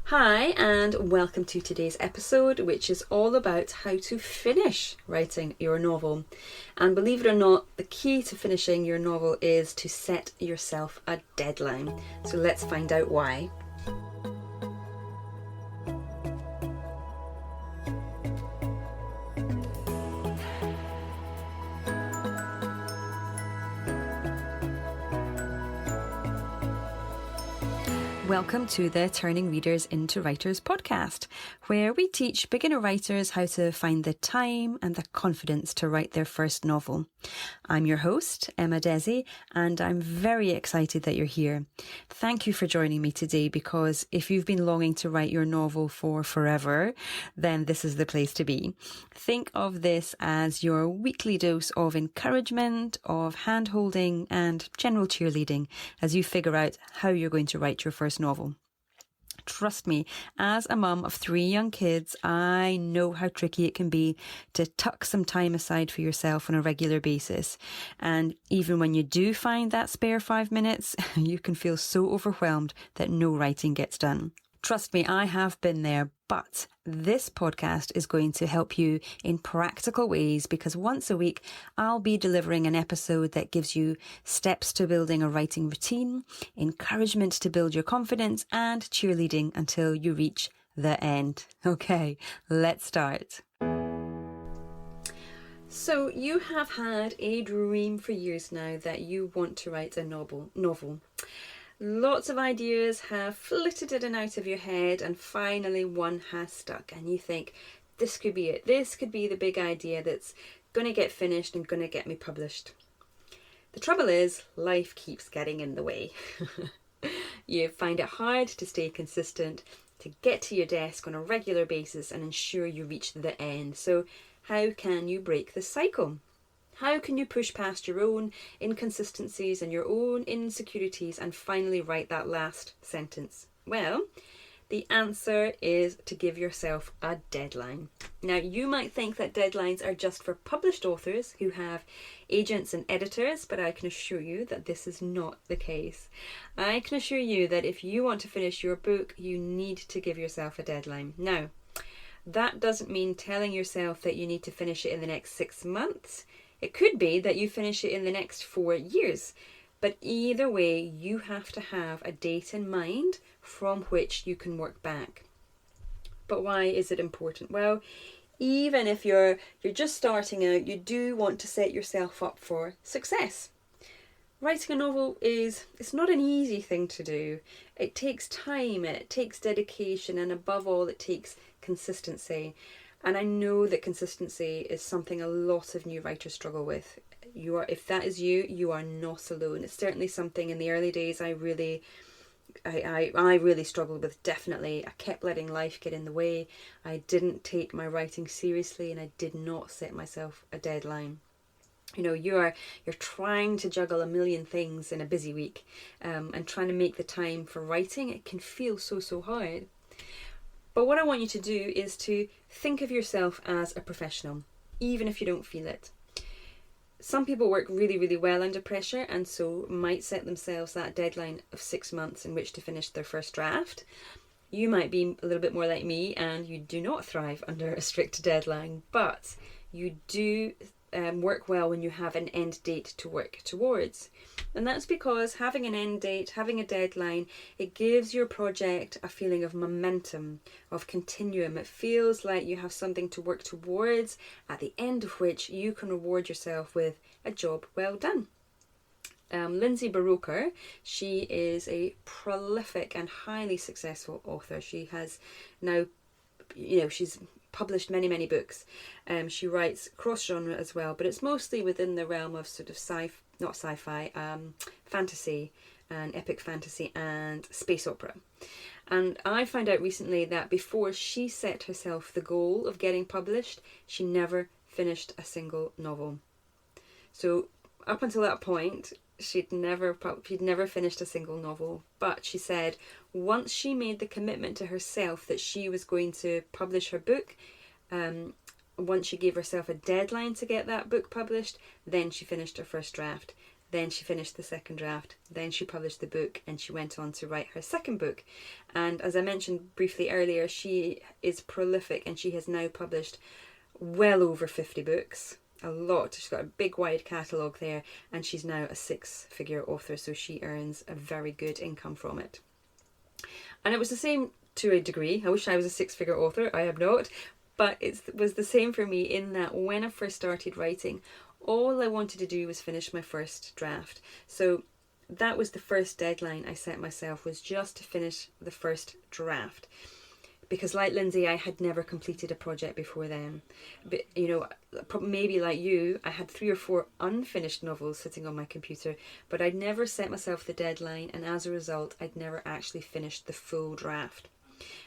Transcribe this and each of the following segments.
Hi, and welcome to today's episode, which is all about how to finish writing your novel. And believe it or not, the key to finishing your novel is to set yourself a deadline. So let's find out why. Welcome to the Turning Readers into Writers podcast, where we teach beginner writers how to find the time and the confidence to write their first novel. I'm your host, Emma Desi, and I'm very excited that you're here. Thank you for joining me today, because if you've been longing to write your novel for forever, then this is the place to be. Think of this as your weekly dose of encouragement, of hand-holding and general cheerleading as you figure out how you're going to write your first novel. Trust me, as a mum of 3 young kids, I know how tricky it can be to tuck some time aside for yourself on a regular basis. And even when you do find that spare 5 minutes, you can feel so overwhelmed that no writing gets done. Trust me, I have been there, but this podcast is going to help you in practical ways, because once a week I'll be delivering an episode that gives you steps to building a writing routine, encouragement to build your confidence, and cheerleading until you reach the end. Okay, let's start. So you have had a dream for years now that you want to write a novel. Lots of ideas have flitted in and out of your head, and finally one has stuck, and you think, this could be it. This could be the big idea that's going to get finished and going to get me published. The trouble is, life keeps getting in the way. You find it hard to stay consistent, to get to your desk on a regular basis and ensure you reach the end. So how can you break the cycle? How can you push past your own inconsistencies and your own insecurities and finally write that last sentence? Well, the answer is to give yourself a deadline. Now, you might think that deadlines are just for published authors who have agents and editors, but I can assure you that this is not the case. I can assure you that if you want to finish your book, you need to give yourself a deadline. Now, that doesn't mean telling yourself that you need to finish it in the next 6 months. It could be that you finish it in the next 4 years, but either way, you have to have a date in mind from which you can work back. But why is it important? Well, even if you're just starting out, you do want to set yourself up for success. Writing a novel it's not an easy thing to do. It takes time, it takes dedication, and above all, it takes consistency. And I know that consistency is something a lot of new writers struggle with. If that is you, you are not alone. It's certainly something in the early days I really struggled with, definitely. I kept letting life get in the way. I didn't take my writing seriously, and I did not set myself a deadline. You know, you're trying to juggle a million things in a busy week, and trying to make the time for writing, it can feel so hard. But what I want you to do is to think of yourself as a professional, even if you don't feel it. Some people work really well under pressure, and so might set themselves that deadline of 6 months in which to finish their first draft. You might be a little bit more like me, and you do not thrive under a strict deadline, but you do work well when you have an end date to work towards. And that's because having an end date, having a deadline, it gives your project a feeling of momentum, of continuum. It feels like you have something to work towards, at the end of which you can reward yourself with a job well done. Lindsay Buroker, she is a prolific and highly successful author. She has now, she's published many books. She writes cross-genre as well, but it's mostly within the realm of sort of fantasy and epic fantasy and space opera. And I found out recently that before she set herself the goal of getting published, she never finished a single novel. So up until that point, she'd never finished a single novel. But she said once she made the commitment to herself that she was going to publish her book, once she gave herself a deadline to get that book published, then she finished her first draft. Then she finished the second draft. Then she published the book, and she went on to write her second book. And as I mentioned briefly earlier, she is prolific, and she has now published well over 50 books. A lot. She's got a big wide catalogue there, and she's now a 6-figure author, so she earns a very good income from it. And it was the same to a degree. I wish I was a 6-figure author. I am not. But it was the same for me in that when I first started writing, all I wanted to do was finish my first draft. So that was the first deadline I set myself, was just to finish the first draft. Because like Lindsay, I had never completed a project before then. But, you know, maybe like you, I had 3 or 4 unfinished novels sitting on my computer, but I'd never set myself the deadline, and as a result, I'd never actually finished the full draft.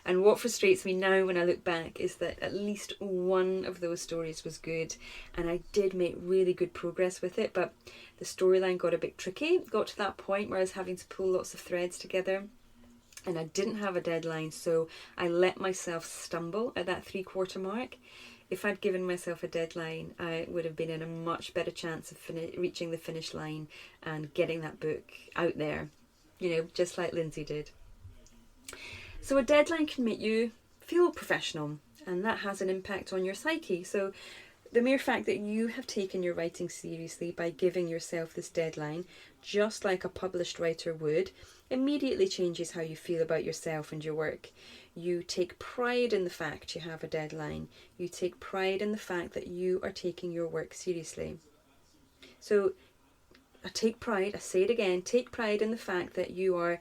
And what frustrates me now when I look back is that at least one of those stories was good, and I did make really good progress with it, but the storyline got a bit tricky. It got to that point where I was having to pull lots of threads together, and I didn't have a deadline, so I let myself stumble at that 3/4 mark. If I'd given myself a deadline, I would have been in a much better chance of reaching the finish line and getting that book out there, you know, just like Lindsay did. So a deadline can make you feel professional, and that has an impact on your psyche. So the mere fact that you have taken your writing seriously by giving yourself this deadline, just like a published writer would, immediately changes how you feel about yourself and your work. You take pride in the fact you have a deadline. You take pride in the fact that you are taking your work seriously. So I say it again, take pride in the fact that you're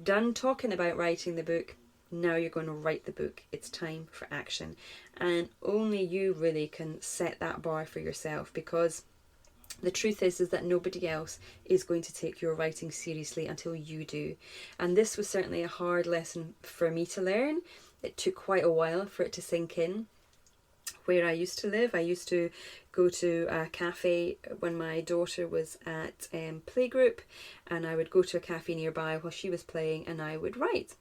done talking about writing the book. Now you're going to write the book. It's time for action. And only you really can set that bar for yourself, because the truth is that nobody else is going to take your writing seriously until you do. And this was certainly a hard lesson for me to learn. It took quite a while for it to sink in. Where I used to live, I used to go to a cafe when my daughter was at playgroup, and I would go to a cafe nearby while she was playing, and I would write.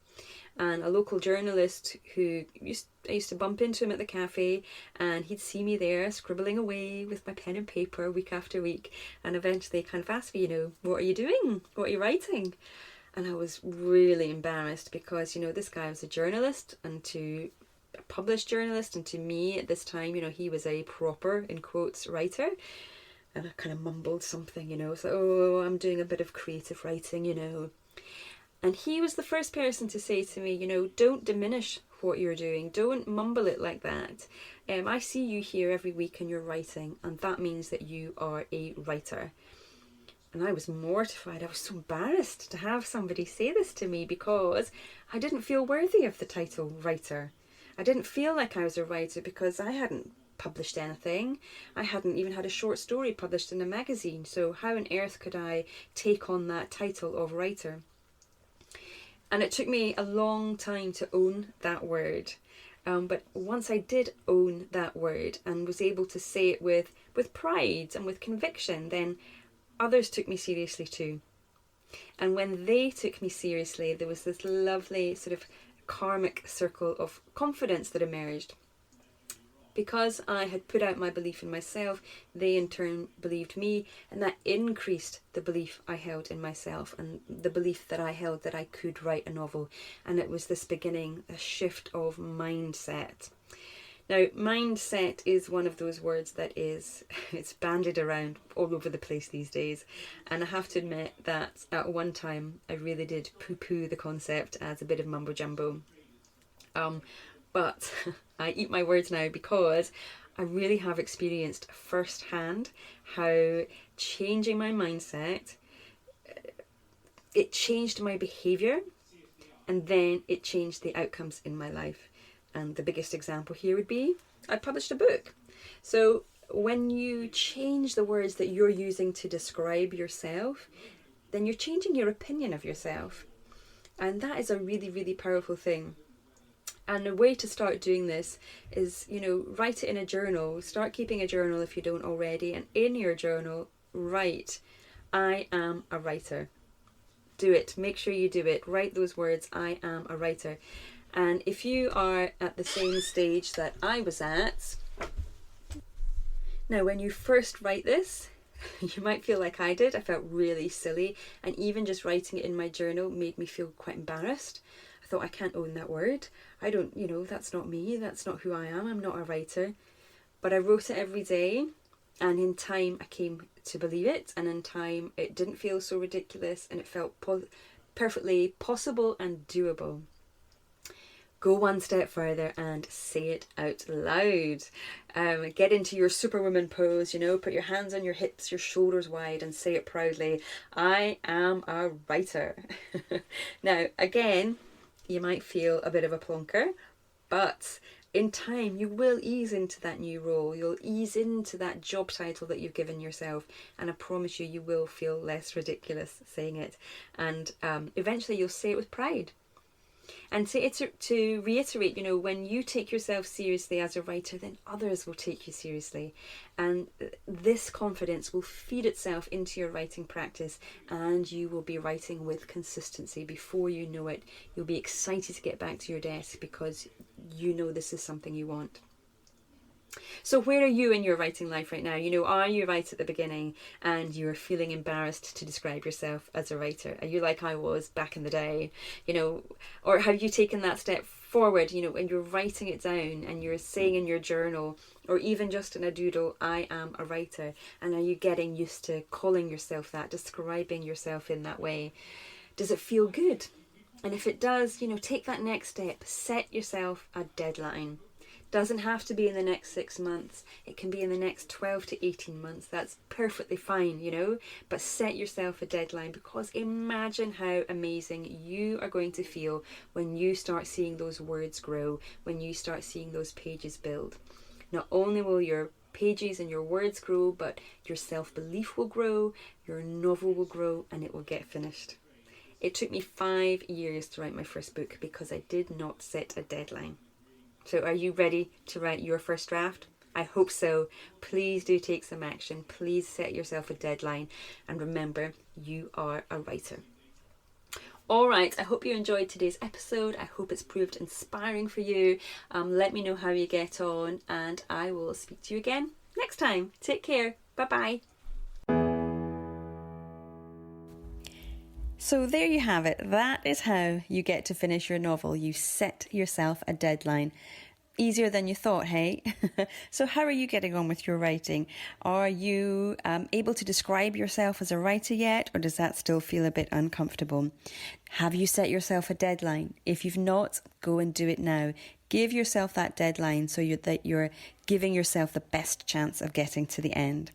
And a local journalist I used to bump into him at the cafe, and he'd see me there scribbling away with my pen and paper week after week, and eventually kind of asked me, you know, what are you doing? What are you writing? And I was really embarrassed, because, you know, this guy was a journalist, and a published journalist, and to me at this time, you know, he was a proper, in quotes, writer. And I kind of mumbled something, you know, it's like, oh, I'm doing a bit of creative writing, you know. And he was the first person to say to me, you know, don't diminish what you're doing. Don't mumble it like that. I see you here every week and you're writing, and that means that you are a writer. And I was mortified. I was so embarrassed to have somebody say this to me, because I didn't feel worthy of the title writer. I didn't feel like I was a writer because I hadn't published anything. I hadn't even had a short story published in a magazine. So how on earth could I take on that title of writer? And it took me a long time to own that word. But once I did own that word and was able to say it with pride and with conviction, then others took me seriously too. And when they took me seriously, there was this lovely sort of karmic circle of confidence that emerged. Because I had put out my belief in myself, they in turn believed me, and that increased the belief I held in myself, and the belief that I held that I could write a novel. And it was this beginning, a shift of mindset. Now, mindset is one of those words that it's bandied around all over the place these days. And I have to admit that at one time I really did poo-poo the concept as a bit of mumbo jumbo. But I eat my words now, because I really have experienced firsthand how changing my mindset, it changed my behaviour, and then it changed the outcomes in my life. And the biggest example here would be, I published a book. So when you change the words that you're using to describe yourself, then you're changing your opinion of yourself. And that is a really, really powerful thing. And a way to start doing this is, you know, write it in a journal. Start keeping a journal if you don't already. And in your journal, write, I am a writer. Do it. Make sure you do it. Write those words, I am a writer. And if you are at the same stage that I was at, now when you first write this, You might feel like I did. I felt really silly, and even just writing it in my journal made me feel quite embarrassed. I thought, I can't own that word. I don't, that's not me. That's not who I am. I'm not a writer. But I wrote it every day, and in time I came to believe it, and in time it didn't feel so ridiculous, and it felt perfectly possible and doable. Go one step further and say it out loud. Get into your superwoman pose, put your hands on your hips, your shoulders wide, and say it proudly. I am a writer. Now, again, you might feel a bit of a plonker, but in time you will ease into that new role. You'll ease into that job title that you've given yourself, and I promise you, you will feel less ridiculous saying it. And eventually you'll say it with pride. And to reiterate, when you take yourself seriously as a writer, then others will take you seriously. And this confidence will feed itself into your writing practice, and you will be writing with consistency. Before you know it, you'll be excited to get back to your desk because you know this is something you want. So where are you in your writing life right now? Are you right at the beginning and you're feeling embarrassed to describe yourself as a writer? Are you like I was back in the day? Or have you taken that step forward, and you're writing it down and you're saying in your journal, or even just in a doodle, I am a writer? And are you getting used to calling yourself that, describing yourself in that way? Does it feel good? And if it does, take that next step. Set yourself a deadline. Doesn't have to be in the next 6 months. It can be in the next 12 to 18 months. That's perfectly fine, but set yourself a deadline, because imagine how amazing you are going to feel when you start seeing those words grow, when you start seeing those pages build. Not only will your pages and your words grow, but your self-belief will grow, your novel will grow, and it will get finished. It took me 5 years to write my first book because I did not set a deadline. So are you ready to write your first draft? I hope so. Please do take some action. Please set yourself a deadline. And remember, you are a writer. All right, I hope you enjoyed today's episode. I hope it's proved inspiring for you. Let me know how you get on, and I will speak to you again next time. Take care. Bye-bye. So there you have it. That is how you get to finish your novel. You set yourself a deadline. Easier than you thought, hey? So how are you getting on with your writing? Are you able to describe yourself as a writer yet, or does that still feel a bit uncomfortable? Have you set yourself a deadline? If you've not, go and do it now. Give yourself that deadline so that you're giving yourself the best chance of getting to the end.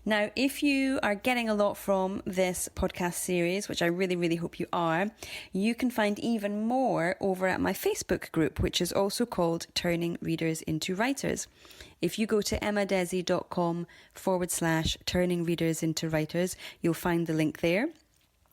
Now, if you are getting a lot from this podcast series, which I really, really hope you are, you can find even more over at my Facebook group, which is also called Turning Readers into Writers. If you go to emmadesi.com/turning readers into writers, you'll find the link there.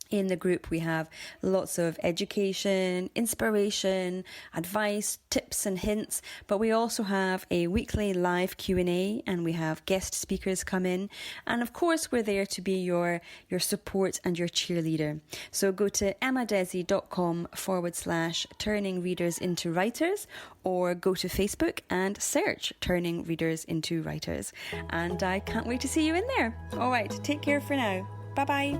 In the group, we have lots of education, inspiration, advice, tips and hints, but we also have a weekly live Q&A, and we have guest speakers come in. And of course, we're there to be your support and your cheerleader. So go to emmadesi.com/turning readers into writers, or go to Facebook and search Turning Readers into Writers. And I can't wait to see you in there. All right, take care for now. Bye-bye.